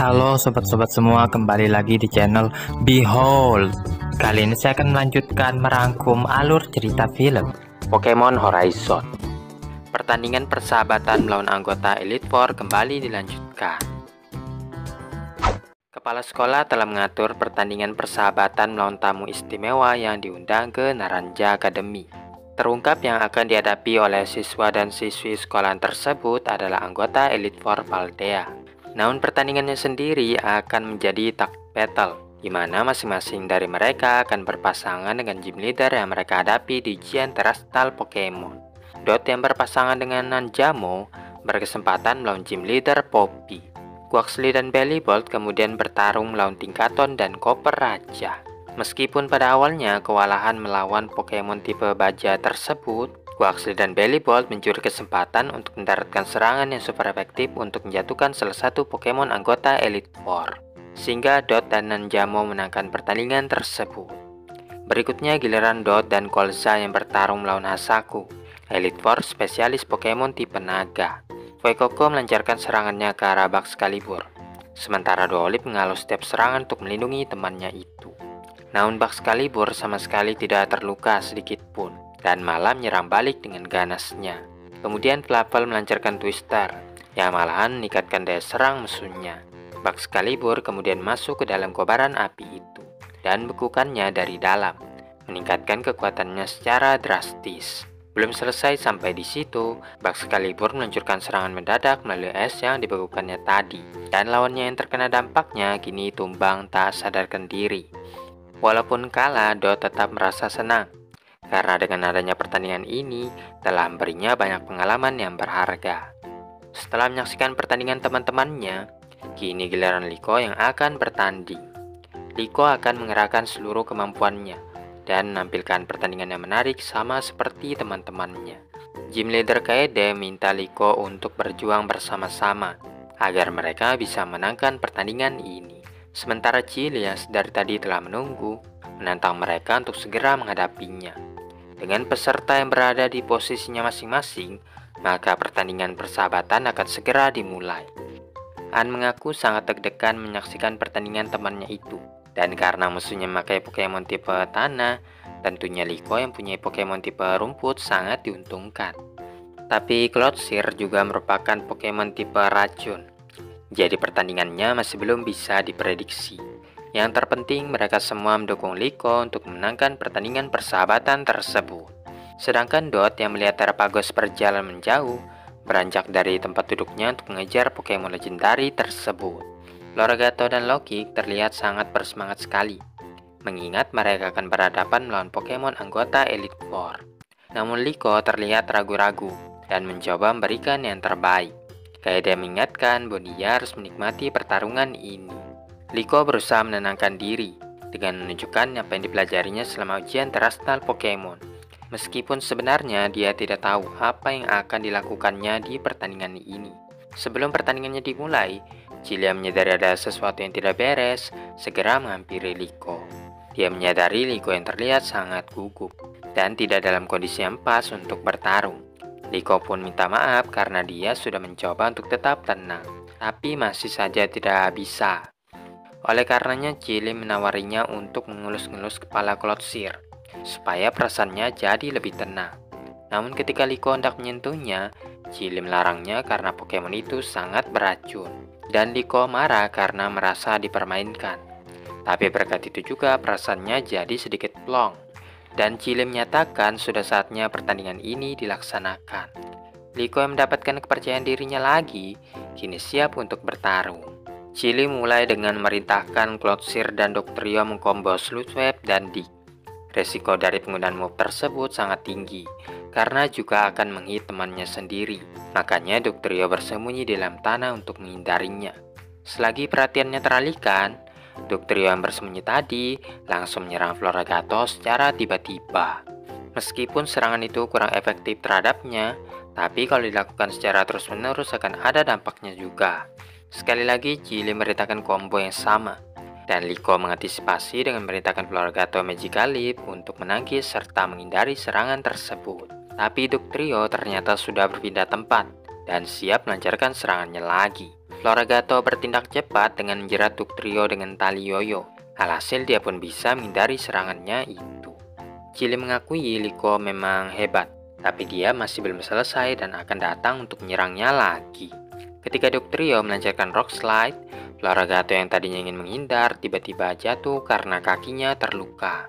Halo sobat-sobat semua, kembali lagi di channel Behold. Kali ini saya akan melanjutkan merangkum alur cerita film Pokemon Horizon. Pertandingan persahabatan melawan anggota Elite Four kembali dilanjutkan. Kepala sekolah telah mengatur pertandingan persahabatan melawan tamu istimewa yang diundang ke Naranja Academy. Terungkap yang akan dihadapi oleh siswa dan siswi sekolah tersebut adalah anggota Elite Four Paldea. Namun pertandingannya sendiri akan menjadi tag battle, di mana masing-masing dari mereka akan berpasangan dengan gym leader yang mereka hadapi di ujian terastal Pokemon. Dot yang berpasangan dengan Nanjamo berkesempatan melawan gym leader Poppy. Quaxly dan Bellibolt kemudian bertarung melawan Tinkaton dan Copper Raja. Meskipun pada awalnya kewalahan melawan Pokemon tipe baja tersebut, Quaxly dan Bellibolt mencuri kesempatan untuk mendaratkan serangan yang super efektif untuk menjatuhkan salah satu Pokemon anggota Elite Four, sehingga Dot dan Nanjamo menangkan pertandingan tersebut. Berikutnya giliran Dot dan Colza yang bertarung melawan Hasaku, Elite Four spesialis Pokemon tipe naga. Fuecoco melancarkan serangannya ke arah Baxcalibur, sementara Duolip mengalau setiap serangan untuk melindungi temannya itu. Namun Baxcalibur sama sekali tidak terluka sedikit pun, dan malah menyerang balik dengan ganasnya. Kemudian Flavel melancarkan Twister, yang malahan meningkatkan daya serang musuhnya. Baxcalibur kemudian masuk ke dalam kobaran api itu, dan bekukannya dari dalam, meningkatkan kekuatannya secara drastis. Belum selesai sampai di situ, Baxcalibur meluncurkan serangan mendadak melalui es yang dibekukannya tadi, dan lawannya yang terkena dampaknya kini tumbang tak sadarkan diri. Walaupun kalah, Dot tetap merasa senang, karena dengan adanya pertandingan ini telah memberinya banyak pengalaman yang berharga. Setelah menyaksikan pertandingan teman-temannya, kini giliran Liko yang akan bertanding. Liko akan mengerahkan seluruh kemampuannya dan menampilkan pertandingan yang menarik sama seperti teman-temannya. Gym Leader Kaede minta Liko untuk berjuang bersama-sama agar mereka bisa menangkan pertandingan ini. Sementara Chilias dari tadi telah menunggu, menantang mereka untuk segera menghadapinya. Dengan peserta yang berada di posisinya masing-masing, maka pertandingan persahabatan akan segera dimulai. An mengaku sangat deg-degan menyaksikan pertandingan temannya itu, dan karena musuhnya memakai Pokemon tipe tanah, tentunya Liko yang punya Pokemon tipe rumput sangat diuntungkan. Tapi Clodsir juga merupakan Pokemon tipe racun, jadi pertandingannya masih belum bisa diprediksi. Yang terpenting mereka semua mendukung Liko untuk memenangkan pertandingan persahabatan tersebut. Sedangkan Dot yang melihat Terapagos berjalan menjauh, beranjak dari tempat duduknya untuk mengejar Pokemon legendari tersebut. Loragato dan Loki terlihat sangat bersemangat sekali, mengingat mereka akan berhadapan melawan Pokemon anggota Elite Four. Namun Liko terlihat ragu-ragu dan mencoba memberikan yang terbaik. Kaede mengingatkan bahwa dia harus menikmati pertarungan ini. Liko berusaha menenangkan diri dengan menunjukkan apa yang dipelajarinya selama ujian terastal Pokemon. Meskipun sebenarnya dia tidak tahu apa yang akan dilakukannya di pertandingan ini. Sebelum pertandingannya dimulai, Cilia menyadari ada sesuatu yang tidak beres, segera menghampiri Liko. Dia menyadari Liko yang terlihat sangat gugup dan tidak dalam kondisi yang pas untuk bertarung. Liko pun minta maaf karena dia sudah mencoba untuk tetap tenang, tapi masih saja tidak bisa. Oleh karenanya Cili menawarinya untuk mengelus-ngelus kepala Clodsir, supaya perasaannya jadi lebih tenang. Namun ketika Liko hendak menyentuhnya, Cili melarangnya karena Pokemon itu sangat beracun, dan Liko marah karena merasa dipermainkan. Tapi berkat itu juga perasaannya jadi sedikit plong, dan Cili menyatakan sudah saatnya pertandingan ini dilaksanakan. Liko yang mendapatkan kepercayaan dirinya lagi, kini siap untuk bertarung. Cili mulai dengan memerintahkan Clodsir dan Dugtrio mengkombo Sludge dan Dig. Resiko dari penggunaan move tersebut sangat tinggi, karena juga akan menghit temannya sendiri. Makanya Dugtrio bersembunyi di dalam tanah untuk menghindarinya. Selagi perhatiannya teralihkan, Dugtrio yang bersembunyi tadi langsung menyerang Floragato secara tiba-tiba. Meskipun serangan itu kurang efektif terhadapnya, tapi kalau dilakukan secara terus-menerus akan ada dampaknya juga. Sekali lagi Cili merintahkan combo yang sama, dan Liko mengantisipasi dengan memerintahkan Floragato Magical Leap untuk menangkis serta menghindari serangan tersebut. Tapi Dugtrio ternyata sudah berpindah tempat dan siap melancarkan serangannya lagi. Floragato bertindak cepat dengan menjerat Dugtrio dengan tali yoyo. Alhasil dia pun bisa menghindari serangannya itu. Chili mengakui Liko memang hebat, tapi dia masih belum selesai dan akan datang untuk menyerangnya lagi. Ketika Dugtrio melancarkan Rock Slide, Floragato yang tadinya ingin menghindar tiba-tiba jatuh karena kakinya terluka.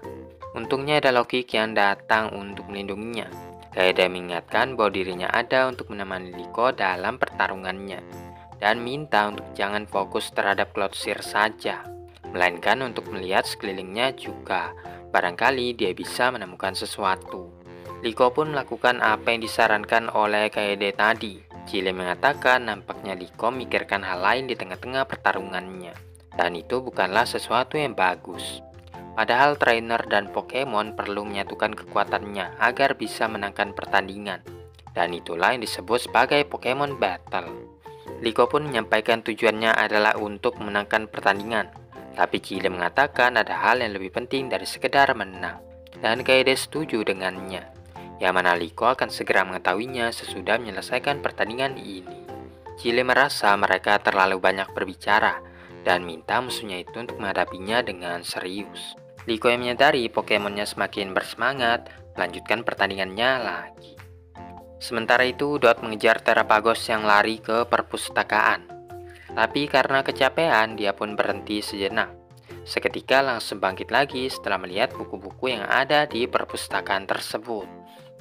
Untungnya ada Loki yang datang untuk melindunginya. Kaede mengingatkan bahwa dirinya ada untuk menemani Liko dalam pertarungannya dan minta untuk jangan fokus terhadap Cloudseer saja, melainkan untuk melihat sekelilingnya juga. Barangkali dia bisa menemukan sesuatu. Liko pun melakukan apa yang disarankan oleh Kaede tadi. Chili mengatakan nampaknya Liko memikirkan hal lain di tengah-tengah pertarungannya, dan itu bukanlah sesuatu yang bagus. Padahal trainer dan Pokemon perlu menyatukan kekuatannya agar bisa menangkan pertandingan, dan itulah yang disebut sebagai Pokemon Battle. Liko pun menyampaikan tujuannya adalah untuk memenangkan pertandingan, tapi Chili mengatakan ada hal yang lebih penting dari sekedar menang, dan Kaede setuju dengannya, yang mana Liko akan segera mengetahuinya sesudah menyelesaikan pertandingan ini. Chili merasa mereka terlalu banyak berbicara, dan minta musuhnya itu untuk menghadapinya dengan serius. Liko yang menyadari Pokemonnya semakin bersemangat, melanjutkan pertandingannya lagi. Sementara itu, Dot mengejar Terapagos yang lari ke perpustakaan. Tapi karena kecapean, dia pun berhenti sejenak. Seketika langsung bangkit lagi setelah melihat buku-buku yang ada di perpustakaan tersebut.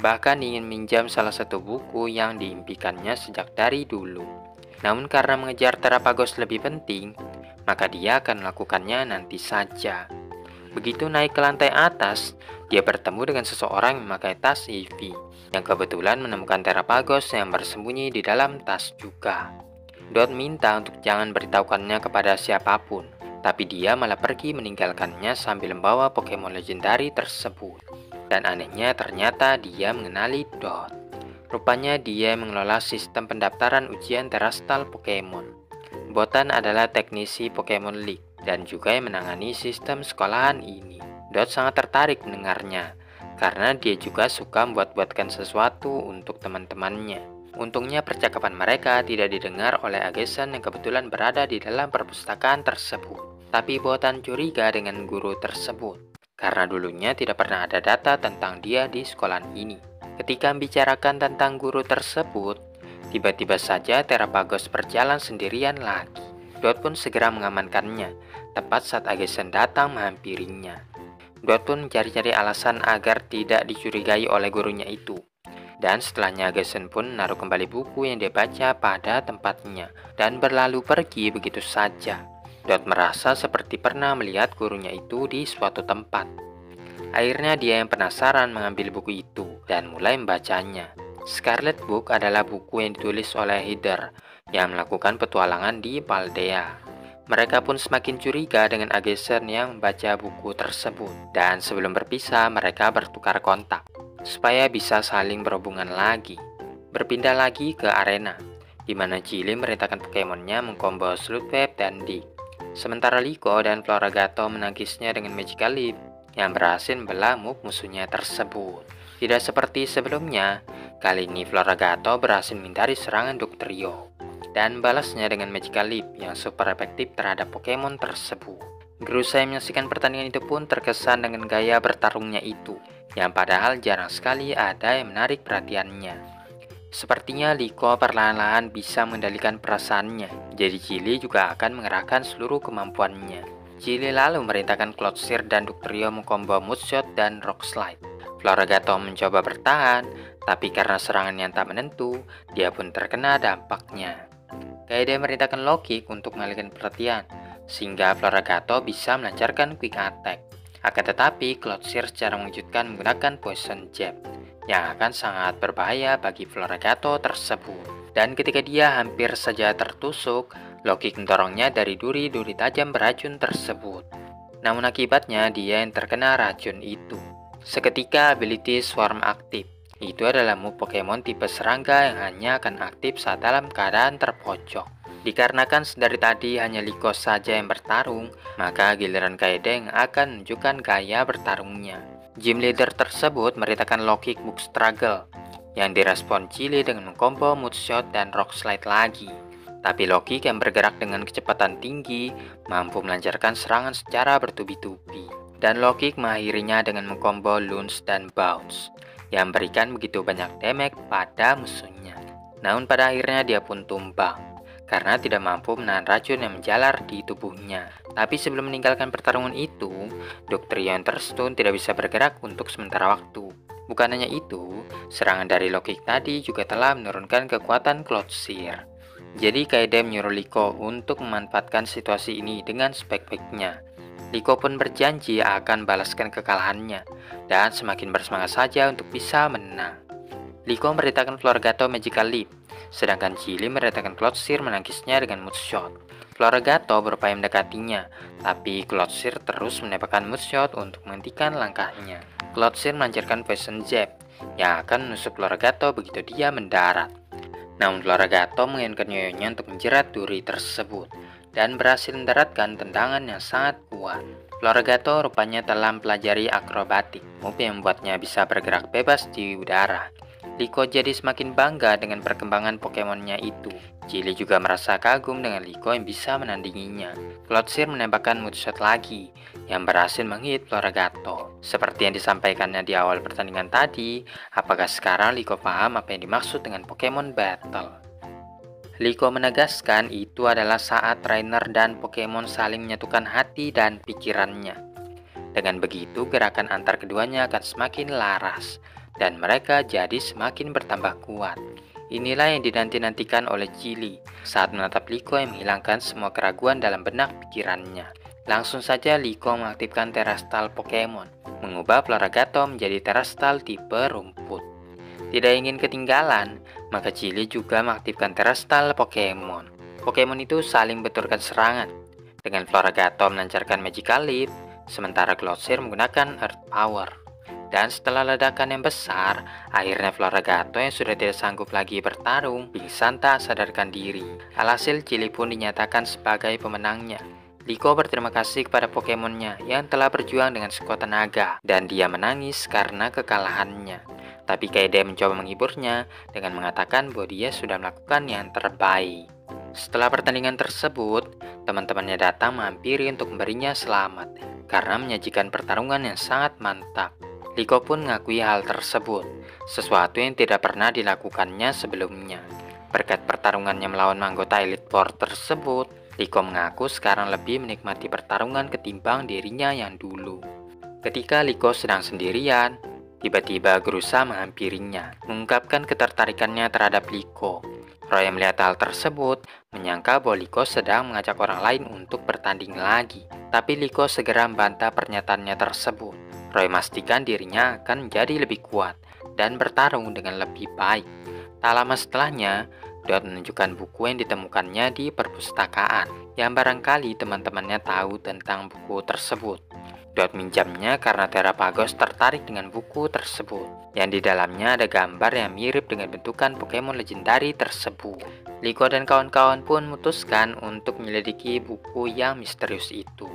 Bahkan ingin minjam salah satu buku yang diimpikannya sejak dari dulu. Namun karena mengejar Terapagos lebih penting, maka dia akan melakukannya nanti saja. Begitu naik ke lantai atas, dia bertemu dengan seseorang yang memakai tas Eevee, yang kebetulan menemukan Terapagos yang bersembunyi di dalam tas juga. Dot minta untuk jangan beritahukannya kepada siapapun, tapi dia malah pergi meninggalkannya sambil membawa Pokemon legendari tersebut. Dan anehnya ternyata dia mengenali Dot. Rupanya dia mengelola sistem pendaftaran ujian terastal Pokemon. Botan adalah teknisi Pokemon League dan juga yang menangani sistem sekolahan ini. Dot sangat tertarik mendengarnya, karena dia juga suka membuat-buatkan sesuatu untuk teman-temannya. Untungnya percakapan mereka tidak didengar oleh Ageson yang kebetulan berada di dalam perpustakaan tersebut. Tapi Botan curiga dengan guru tersebut, karena dulunya tidak pernah ada data tentang dia di sekolah ini. Ketika membicarakan tentang guru tersebut, tiba-tiba saja Terapagos berjalan sendirian lagi. Dot pun segera mengamankannya, tepat saat Ageson datang menghampirinya. Dot pun mencari-cari alasan agar tidak dicurigai oleh gurunya itu. Dan setelahnya Ageson pun menaruh kembali buku yang dia baca pada tempatnya dan berlalu pergi begitu saja. Dot merasa seperti pernah melihat gurunya itu di suatu tempat. Akhirnya dia yang penasaran mengambil buku itu dan mulai membacanya. Scarlet Book adalah buku yang ditulis oleh Heather yang melakukan petualangan di Paldea. Mereka pun semakin curiga dengan Ageson yang membaca buku tersebut. Dan sebelum berpisah mereka bertukar kontak supaya bisa saling berhubungan lagi. Berpindah lagi ke arena, di mana Chili merintahkan Pokemonnya mengkombo Sludweb dan Dig. Sementara Liko dan Floragato menangkisnya dengan Magical Leap yang berhasil membelah move musuhnya tersebut. Tidak seperti sebelumnya, kali ini Floragato berhasil menghindari serangan Dugtrio dan balasnya dengan Magical Leap yang super efektif terhadap Pokemon tersebut. Guru saya menyaksikan pertandingan itu pun terkesan dengan gaya bertarungnya itu, yang padahal jarang sekali ada yang menarik perhatiannya. Sepertinya Liko perlahan-lahan bisa mengendalikan perasaannya, jadi Chili juga akan mengerahkan seluruh kemampuannya. Chili lalu merintahkan Cloudseer dan Dugtrio mengkombo Moonshot dan Rock Slide. Floragato mencoba bertahan, tapi karena serangan yang tak menentu, dia pun terkena dampaknya. Kaede merintahkan Loki untuk mengalihkan perhatian, sehingga Floragato bisa melancarkan Quick Attack. Akan tetapi, Cloudseer secara mengejutkan menggunakan Poison Jab, yang akan sangat berbahaya bagi Floragato tersebut. Dan ketika dia hampir saja tertusuk, Loki mendorongnya dari duri-duri tajam beracun tersebut. Namun akibatnya dia yang terkena racun itu. Seketika ability Swarm aktif. Itu adalah move Pokemon tipe serangga yang hanya akan aktif saat dalam keadaan terpojok. Dikarenakan dari tadi hanya Liko saja yang bertarung, maka giliran Kaede yang akan menunjukkan gaya bertarungnya. Gym leader tersebut merintahkan Loki Book Struggle, yang direspon Chili dengan mengkombo Moonshot dan Rock Slide lagi. Tapi Loki yang bergerak dengan kecepatan tinggi mampu melancarkan serangan secara bertubi-tubi. Dan Loki mengakhirinya dengan mengkombo Lunge dan Bounce yang berikan begitu banyak damage pada musuhnya. Namun pada akhirnya dia pun tumbang karena tidak mampu menahan racun yang menjalar di tubuhnya. Tapi sebelum meninggalkan pertarungan itu, Dr. Thunderstone tidak bisa bergerak untuk sementara waktu. Bukan hanya itu, serangan dari Loki tadi juga telah menurunkan kekuatan Cloudseer. Jadi Kaede menyuruh Liko untuk memanfaatkan situasi ini dengan sebaik-baiknya. Liko pun berjanji akan balaskan kekalahannya dan semakin bersemangat saja untuk bisa menang. Liko merintahkan Floragato Magical Leap, sedangkan Chili merintahkan Cloudseer menangkisnya dengan Moonshot. Floragato berupaya mendekatinya, tapi Cloudseer terus menembakkan Moonshot untuk menghentikan langkahnya. Cloudseer melancarkan Poison Jab yang akan menusuk Floragato begitu dia mendarat. Namun Floragato menginginkan yoyonya untuk menjerat duri tersebut dan berhasil mendaratkan tendangan yang sangat kuat. Floragato rupanya telah mempelajari akrobatik, move yang membuatnya bisa bergerak bebas di udara. Liko jadi semakin bangga dengan perkembangan Pokemonnya itu. Chili juga merasa kagum dengan Liko yang bisa menandinginya. Cloudseer menembakkan Moonshot lagi, yang berhasil menghit Floragato. Seperti yang disampaikannya di awal pertandingan tadi, apakah sekarang Liko paham apa yang dimaksud dengan Pokemon Battle? Liko menegaskan itu adalah saat trainer dan Pokemon saling menyatukan hati dan pikirannya. Dengan begitu, gerakan antar keduanya akan semakin laras, dan mereka jadi semakin bertambah kuat. Inilah yang dinanti-nantikan oleh Chili saat menatap Liko yang menghilangkan semua keraguan dalam benak pikirannya. Langsung saja Liko mengaktifkan Terastal Pokemon, mengubah Floragato menjadi Terastal tipe rumput. Tidak ingin ketinggalan, maka Chili juga mengaktifkan Terastal Pokemon. Pokemon itu saling benturkan serangan, dengan Floragato melancarkan Magical Leap, sementara Cloudseer menggunakan Earth Power. Dan setelah ledakan yang besar, akhirnya Floragato yang sudah tidak sanggup lagi bertarung, pingsan tak sadarkan diri. Alhasil Chili pun dinyatakan sebagai pemenangnya. Liko berterima kasih kepada Pokemonnya yang telah berjuang dengan sekuat tenaga, dan dia menangis karena kekalahannya. Tapi Kaede mencoba menghiburnya dengan mengatakan bahwa dia sudah melakukan yang terbaik. Setelah pertandingan tersebut, teman-temannya datang menghampiri untuk memberinya selamat karena menyajikan pertarungan yang sangat mantap. Liko pun mengakui hal tersebut, sesuatu yang tidak pernah dilakukannya sebelumnya. Berkat pertarungannya melawan anggota Elite Four tersebut, Liko mengaku sekarang lebih menikmati pertarungan ketimbang dirinya yang dulu. Ketika Liko sedang sendirian, tiba-tiba Grusa menghampirinya, mengungkapkan ketertarikannya terhadap Liko. Roy yang melihat hal tersebut, menyangka bahwa Liko sedang mengajak orang lain untuk bertanding lagi. Tapi Liko segera membantah pernyataannya tersebut. Roy memastikan dirinya akan menjadi lebih kuat dan bertarung dengan lebih baik. Tak lama setelahnya, Dot menunjukkan buku yang ditemukannya di perpustakaan, yang barangkali teman-temannya tahu tentang buku tersebut. Dot minjamnya karena Terapagos tertarik dengan buku tersebut, yang di dalamnya ada gambar yang mirip dengan bentukan Pokemon legendari tersebut. Liko dan kawan-kawan pun memutuskan untuk menyelidiki buku yang misterius itu.